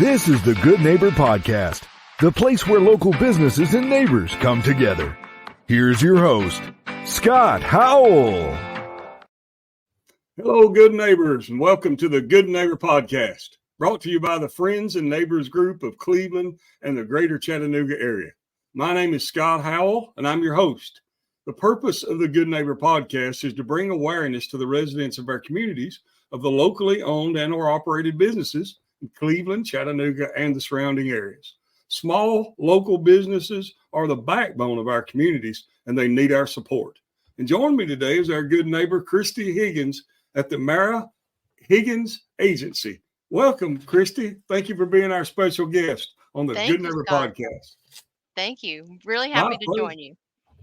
This is the Good Neighbor Podcast, the place where local businesses and neighbors come together. Here's your host, Scott Howell. Hello, good neighbors, and welcome to the Good Neighbor Podcast, brought to you by the Friends and Neighbors Group of Cleveland and the greater Chattanooga area. My name is Scott Howell, and I'm your host. The purpose of the Good Neighbor Podcast is to bring awareness to the residents of our communities of the locally owned and or operated businesses in Cleveland, Chattanooga, and the surrounding areas. Small local businesses are the backbone of our communities, and they need our support. And joining me today is our good neighbor, Kristy Higgins, at the Mara Higgins Agency. Welcome, Kristy. Thank you for being our special guest on the Good Neighbor Podcast. Thank you. Really happy to join you.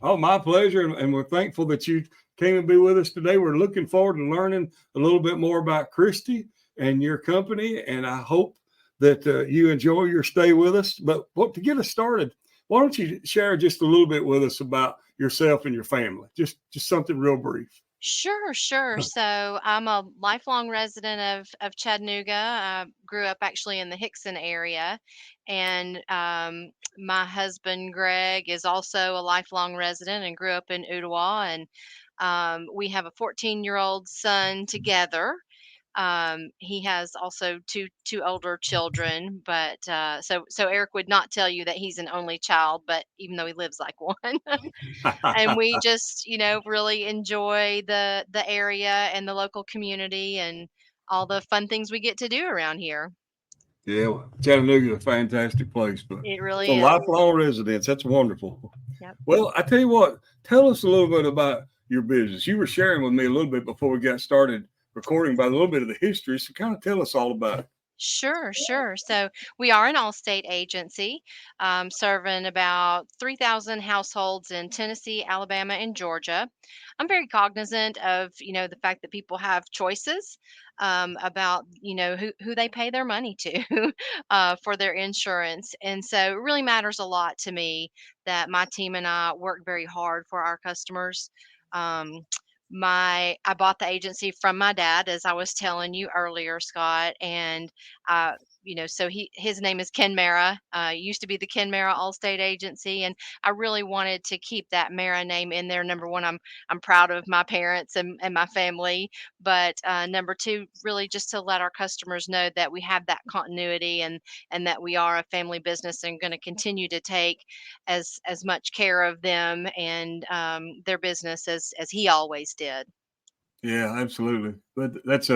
Oh, my pleasure. And we're thankful that you came and be with us today. We're looking forward to learning a little bit more about Kristy and your company. And I hope that you enjoy your stay with us. But to get us started, why don't you share just a little bit with us about yourself and your family? Just something real brief. Sure. So I'm a lifelong resident of Chattanooga. I grew up actually in the Higgins area. And my husband, Greg, is also a lifelong resident and grew up in Ottawa. And we have a 14-year-old son together. He has also two older children, but so Eric would not tell you that he's an only child, but even though he lives like one. And we just, really enjoy the area and the local community and all the fun things we get to do around here. Yeah, well, Chattanooga is a fantastic place, but it really for is. Lifelong residents, that's wonderful. Yep. Well, I tell you what, tell us a little bit about your business. You were sharing with me a little bit before we got started recording about a little bit of the history, so kind of tell us all about it. Sure. So we are an Allstate agency, serving about 3,000 households in Tennessee, Alabama, and Georgia. I'm very cognizant of, the fact that people have choices about, who they pay their money to for their insurance. And so it really matters a lot to me that my team and I work very hard for our customers. I bought the agency from my dad, as I was telling you earlier, Scott, and so his name is Ken Mara. Used to be the Ken Mara Allstate Agency, and I really wanted to keep that Mara name in there. Number one, I'm proud of my parents and my family, but number two, really just to let our customers know that we have that continuity and that we are a family business and going to continue to take as much care of them and their business as he always did. Yeah, absolutely. But it's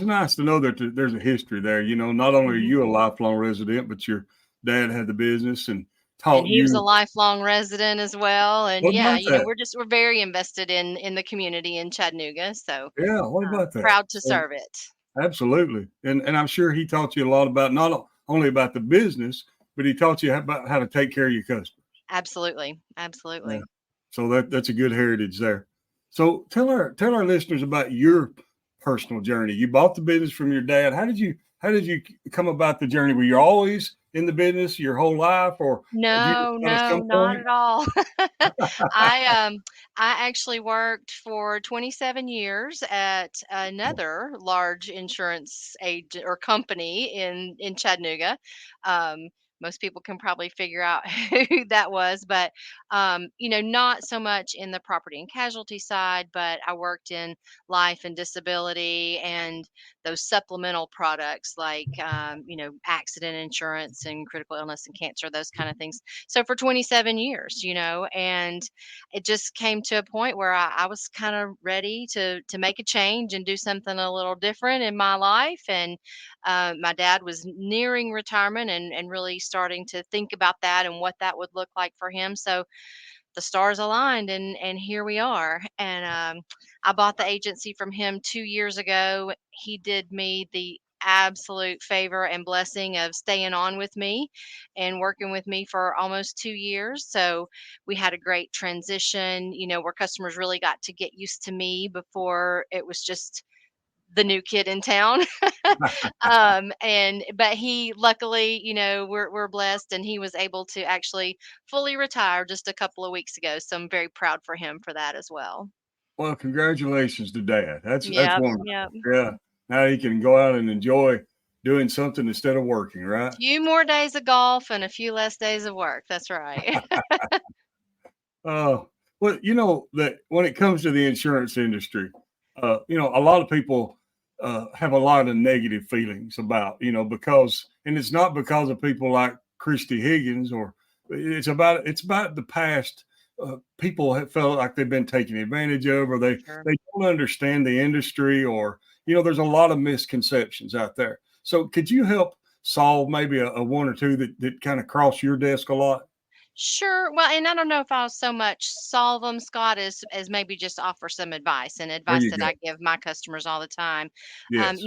nice to know that there's a history there. Not only are you a lifelong resident, but your dad had the business and taught and he was a lifelong resident as well. And we're very invested in the community in Chattanooga. So yeah, what about that? Proud to serve it. Absolutely. And I'm sure he taught you a lot about not only about the business, but he taught you about how to take care of your customers. Absolutely. Yeah. So that's a good heritage there. So tell our listeners about your personal journey. You bought the business from your dad. How did you come about the journey? Were you always in the business your whole life, or no, not at all? I actually worked for 27 years at another large insurance agent or company in Chattanooga. Most people can probably figure out who that was, but not so much in the property and casualty side, but I worked in life and disability and those supplemental products like accident insurance and critical illness and cancer, those kind of things. So for 27 years, and it just came to a point where I was kind of ready to make a change and do something a little different in my life. And my dad was nearing retirement and really starting to think about that and what that would look like for him. So the stars aligned and here we are. And I bought the agency from him 2 years ago. He did me the absolute favor and blessing of staying on with me and working with me for almost 2 years. So we had a great transition, where customers really got to get used to me before it was just the new kid in town. But he luckily, we're blessed, and he was able to actually fully retire just a couple of weeks ago. So I'm very proud for him for that as well. Well, congratulations to Dad. That's Yep, wonderful. yep. Yeah. Now he can go out and enjoy doing something instead of working, right? Few more days of golf and a few less days of work. That's right. Uh, well, that when it comes to the insurance industry, a lot of people have a lot of negative feelings about, because, and it's not because of people like Kristy Higgins, or it's about the past. People have felt like they've been taken advantage of, or they Sure. they don't understand the industry, or there's a lot of misconceptions out there. So, could you help solve maybe a one or two that kind of cross your desk a lot? Sure. Well, and I don't know if I'll so much solve them, Scott, as maybe just offer some advice and There advice you that go. I give my customers all the time. Yes.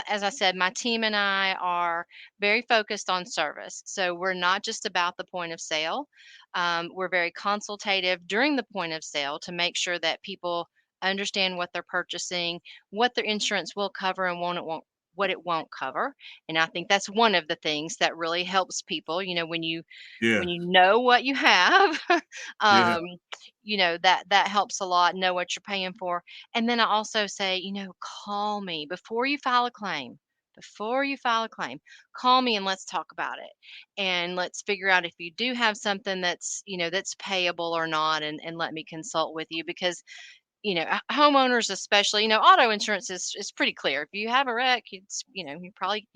As I said, my team and I are very focused on service. So we're not just about the point of sale. We're very consultative during the point of sale to make sure that people understand what they're purchasing, what their insurance will cover and what it won't cover. And I think that's one of the things that really helps people. Yeah. When you know what you have, Yeah. um, that helps a lot, know what you're paying for. And then I also say, call me before you file a claim. Before you file a claim, call me and let's talk about it. And let's figure out if you do have something that's payable or not, and let me consult with you because homeowners especially, auto insurance is pretty clear. If you have a wreck, you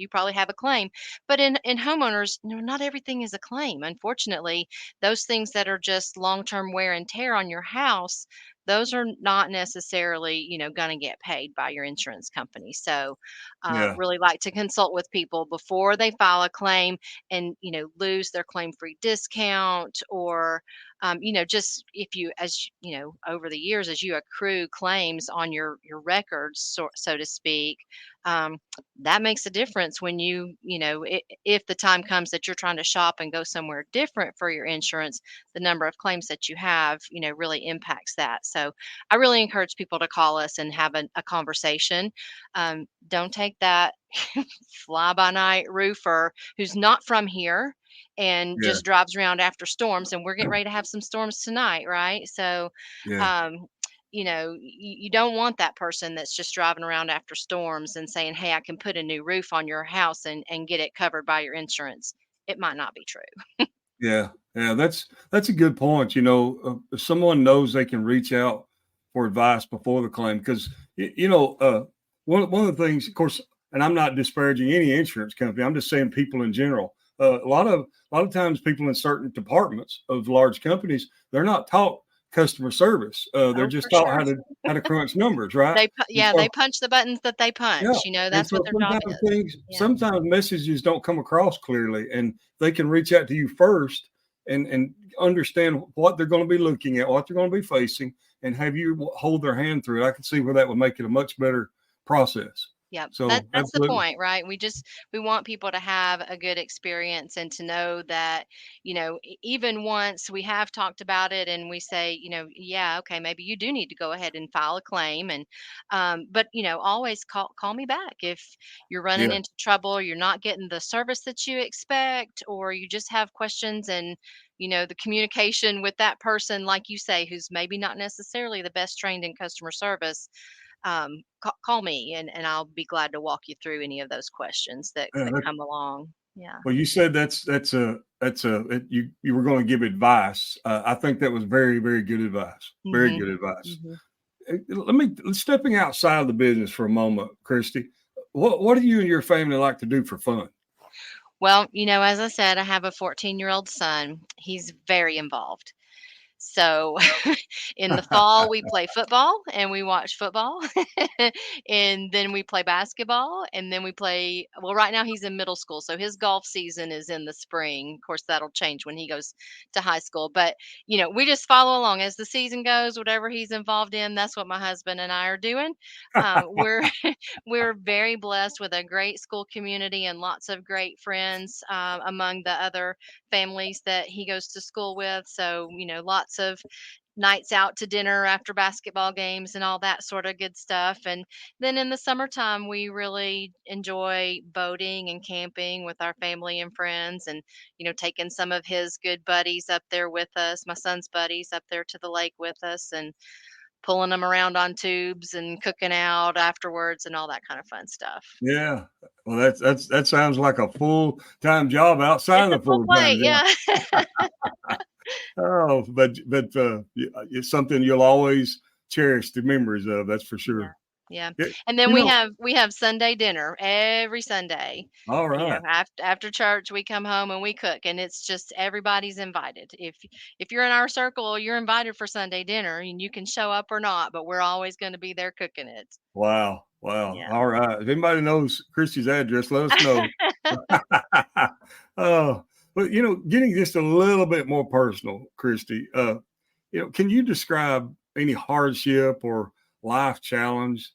probably have a claim. But in homeowners, not everything is a claim. Unfortunately, those things that are just long-term wear and tear on your house, those are not necessarily, going to get paid by your insurance company. So, Yeah. really like to consult with people before they file a claim and, lose their claim-free discount or just if you, over the years, as you accrue claims on your records, so to speak, um, that makes a difference when if the time comes that you're trying to shop and go somewhere different for your insurance, the number of claims that you have, really impacts that. So I really encourage people to call us and have a conversation. Don't take that fly by night roofer who's not from here and Yeah. just drives around after storms, and we're getting ready to have some storms tonight, right? So Yeah. um you don't want that person that's just driving around after storms and saying, hey, I can put a new roof on your house and get it covered by your insurance. It might not be true. Yeah. Yeah. That's a good point. If someone knows they can reach out for advice before the claim, because one of the things, of course, and I'm not disparaging any insurance company. I'm just saying people in general. A lot of times, people in certain departments of large companies, they're not taught customer service. They're Oh, just for taught sure. how to crunch numbers, right? And Yeah, they so, punch the buttons that they yeah, punch. and That's what so their job is. Yeah. sometimes messages don't come across clearly, and they can reach out to you first and understand what they're going to be looking at, what they're going to be facing, and have you hold their hand through it. I can see where that would make it a much better process. Yeah, So, that's the absolutely. point, right? We want people to have a good experience and to know that, even once we have talked about it and we say, yeah, okay, maybe you do need to go ahead and file a claim and but always call me back if you're running Yeah. into trouble, you're not getting the service that you expect, or you just have questions and the communication with that person, like you say, who's maybe not necessarily the best trained in customer service, call me and I'll be glad to walk you through any of those questions Yeah, that come along. Yeah. well, you said you were going to give advice. I think that was very, very good advice. Very Mhm. good advice. Mhm. Let's stepping outside of the business for a moment, Kristy. What do you and your family like to do for fun? Well, as I said, I have a 14-year-old son. He's very involved. So in the fall, we play football and we watch football. And then we play basketball. And then well, right now he's in middle school. So his golf season is in the spring. Of course, that'll change when he goes to high school. But, we just follow along as the season goes, whatever he's involved in. That's what my husband and I are doing. We're, we're very blessed with a great school community and lots of great friends among the other families that he goes to school with. So, lots of nights out to dinner after basketball games and all that sort of good stuff. And then in the summertime, we really enjoy boating and camping with our family and friends and, taking some of his good buddies up there with us, my son's buddies up there to the lake with us. And pulling them around on tubes and cooking out afterwards and all that kind of fun stuff. Yeah. Well, that sounds like a full-time job outside It's a of the full full-time plate, job. yeah. Oh, but it's something you'll always cherish the memories of. That's for Yeah. sure. Yeah. Yeah, And then you know, we have Sunday dinner every Sunday. all You know, right. after church we come home and we cook, and it's just everybody's invited. If you're in our circle, you're invited for Sunday dinner, and you can show up or not, but we're always going to be there cooking it. Wow. Wow. Yeah. All right. If anybody knows Kristy's address, let us know. Oh, but getting just a little bit more personal, Kristy, can you describe any hardship or life challenge,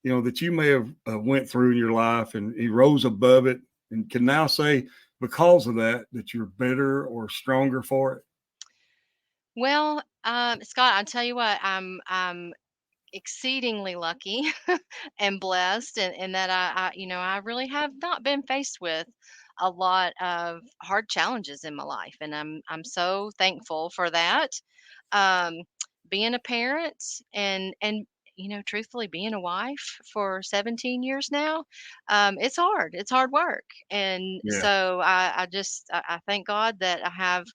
that you may have went through in your life and you rose above it and can now say because of that you're better or stronger for it? Well, Scott, I'll tell you what, I'm exceedingly lucky and blessed, and that I really have not been faced with a lot of hard challenges in my life, and I'm so thankful for that. Um, being a parent and truthfully being a wife for 17 years now, it's hard. It's hard work, and Yeah. so I thank God that I have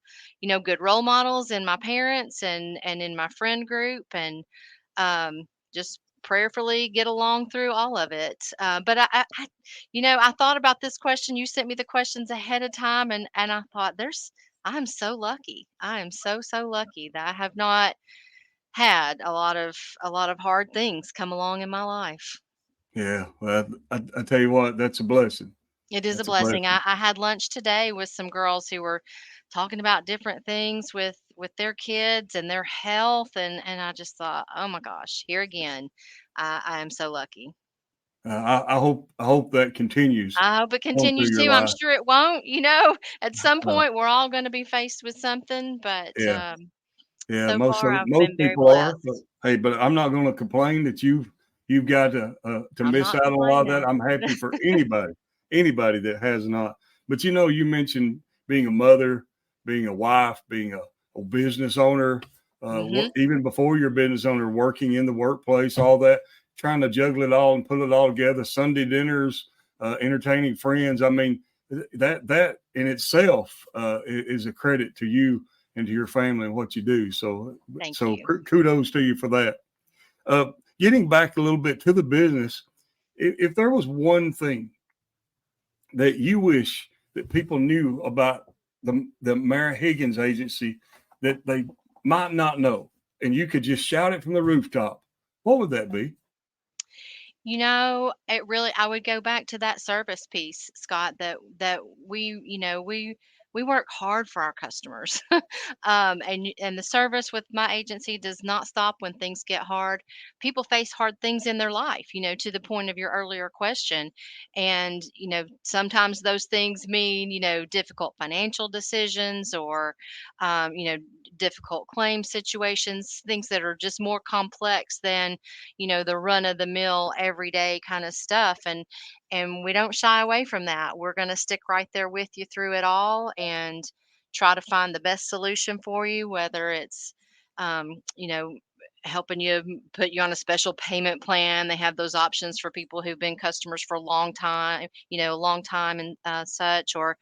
good role models in my parents and in my friend group, and just prayerfully get along through all of it. But I thought about this question. You sent me the questions ahead of time, and I thought, I'm so lucky. I am so lucky that I have not had a lot of hard things come along in my life. Yeah. Well, I tell you what, that's a blessing. It is a That's a blessing. blessing. I had lunch today with some girls who were talking about different things with their kids and their health, and I just thought, oh my gosh, here again, I am so lucky. I hope that continues I hope it on continues through your too. I'm life. sure it won't. At some Uh, point, we're all going to be faced with something, but yeah. Yeah, so most far, of I've most been very people are, but blessed. hey, but I'm not going to complain that you've got to I'm miss not out on a lot of complaining. that. I'm happy for anybody that has not. But you mentioned being a mother, being a wife, being a business owner, Hmm. even before you're a business owner, working in the workplace, all that, trying to juggle it all and put it all together. Sunday dinners, entertaining friends. I mean, that in itself is a credit to you and to your family and what you do. So, Thank so you. kudos to you for that. Uh, Getting back a little bit to the business, if there was one thing that you wish that people knew about the Mara Higgins agency that they might not know, and you could just shout it from the rooftop, what would that be? I would go back to that service piece, Scott, that we work hard for our customers. And the service with my agency does not stop when things get hard. People face hard things in their life, to the point of your earlier question. And, sometimes those things mean, difficult financial decisions or, difficult claim situations, things that are just more complex than the run of the mill everyday kind of stuff, and we don't shy away from that. We're going to stick right there with you through it all and try to find the best solution for you, whether it's um, you know helping you put you on a special payment plan. They have those options for people who've been customers for a long time and such, or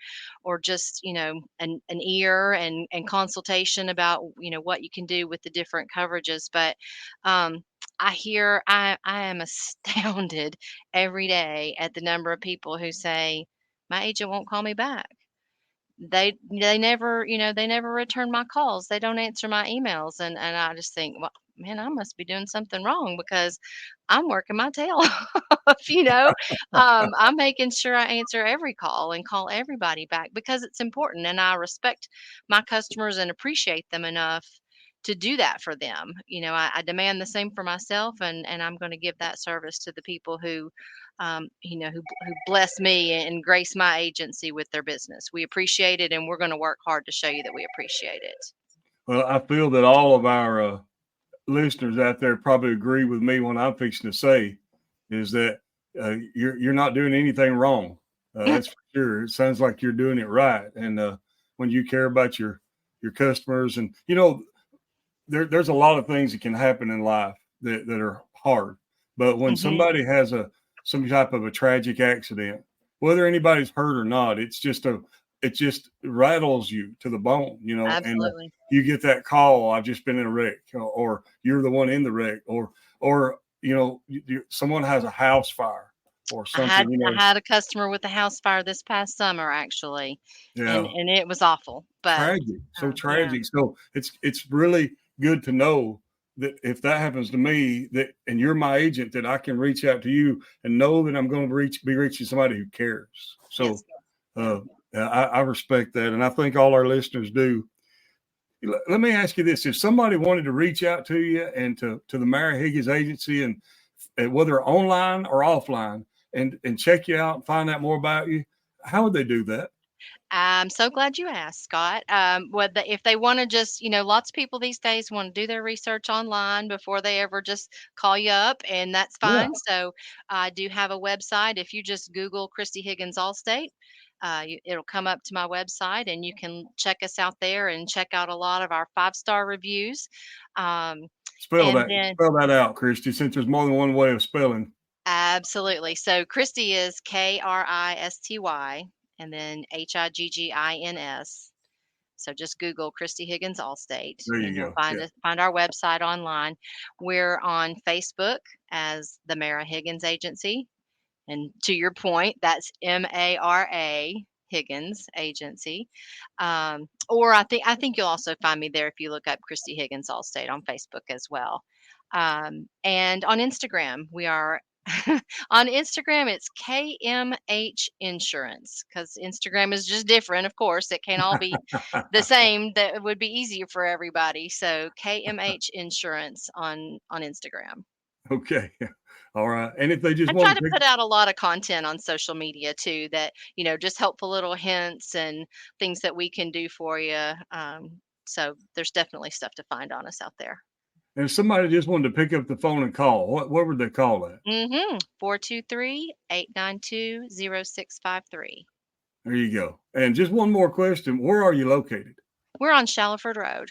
just an ear and consultation about what you can do with the different coverages. But I am astounded every day at the number of people who say, "My agent won't call me back." They never return my calls. They don't answer my emails, and I just think, well, man, I must be doing something wrong because I'm working my tail off. I'm making sure I answer every call and call everybody back because it's important, and I respect my customers and appreciate them enough to do that for them. I demand the same for myself, and I'm going to give that service to the people who bless me and grace my agency with their business. We appreciate it, and we're going to work hard to show you that we appreciate it. Well, I feel that all of our listeners out there probably agree with me when I'm fixing to say is that you're not doing anything wrong. That's for sure. It sounds like you're doing it right. And when you care about your customers, and there's a lot of things that can happen in life that are hard. But when somebody has some type of a tragic accident, whether anybody's hurt or not, it just rattles you to the bone, Absolutely. And you get that call, I've just been in a wreck, or you're the one in the wreck, or someone has a house fire or something. I had a customer with a house fire this past summer, actually, Yeah, and it was awful. But tragic. So it's really good to know that if that happens to me, and you're my agent, that I can reach out to you and know that I'm going to be reaching somebody who cares. So I respect that, and I think all our listeners do. Let me ask you this: if somebody wanted to reach out to you and to the Mara Higgins Agency, and whether online or offline, and check you out and find out more about you, how would they do that? I'm so glad you asked, Scott. If they want to just, lots of people these days want to do their research online before they ever just call you up, and that's fine. Yeah. So I do have a website. If you just Google Kristy Higgins Allstate, it'll come up to my website, and you can check us out there and check out a lot of our 5-star reviews. Spell that out, Kristy, since there's more than one way of spelling. Absolutely. So Kristy is Kristy, and then Higgins. So just Google Kristy Higgins Allstate. There you and go. You'll find our website online. We're on Facebook as the Mara Higgins Agency. And to your point, that's Mara Higgins Agency. Or I think you'll also find me there if you look up Kristy Higgins Allstate on Facebook as well. And on Instagram, we are on Instagram, it's KMH Insurance, because Instagram is just different. Of course, it can't all be the same. That would be easier for everybody. So KMH Insurance on Instagram. Okay. All right. And if they just I try to put out a lot of content on social media too, that, just helpful little hints and things that we can do for you. So there's definitely stuff to find on us out there. And if somebody just wanted to pick up the phone and call, what would they call that? 423-892-0653. There you go. And just one more question. Where are you located? We're on Shallowford Road.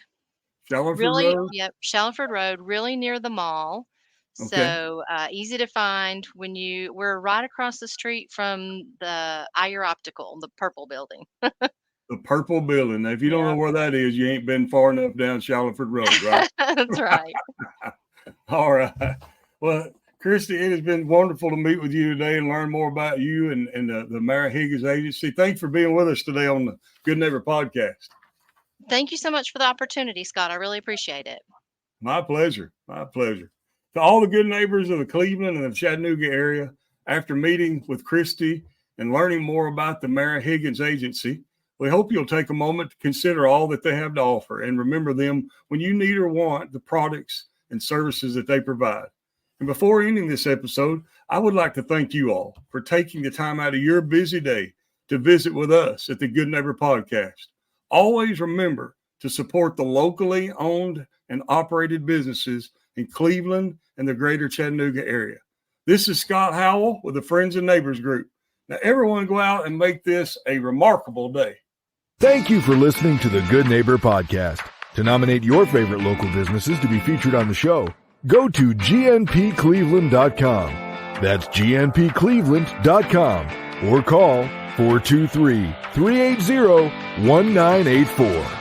Road? Yep. Shallowford Road, really near the mall. Okay. So easy to find we're right across the street from the Ayer Optical, the purple building. The purple building. Now, if you don't know where that is, you ain't been far enough down Shallowford Road, right? That's right. All right. Well, Kristy, it has been wonderful to meet with you today and learn more about you and the Mara Higgins Agency. Thanks for being with us today on the Good Neighbor Podcast. Thank you so much for the opportunity, Scott. I really appreciate it. My pleasure. My pleasure. To all the good neighbors of the Cleveland and the Chattanooga area, after meeting with Kristy and learning more about the Mara Higgins Agency, we hope you'll take a moment to consider all that they have to offer and remember them when you need or want the products and services that they provide. And before ending this episode, I would like to thank you all for taking the time out of your busy day to visit with us at the Good Neighbor Podcast. Always remember to support the locally owned and operated businesses in Cleveland and the greater Chattanooga area. This is Scott Howell with the Friends and Neighbors Group. Now, everyone go out and make this a remarkable day. Thank you for listening to the Good Neighbor Podcast. To nominate your favorite local businesses to be featured on the show, go to gnpcleveland.com. That's gnpcleveland.com or call 423-380-1984.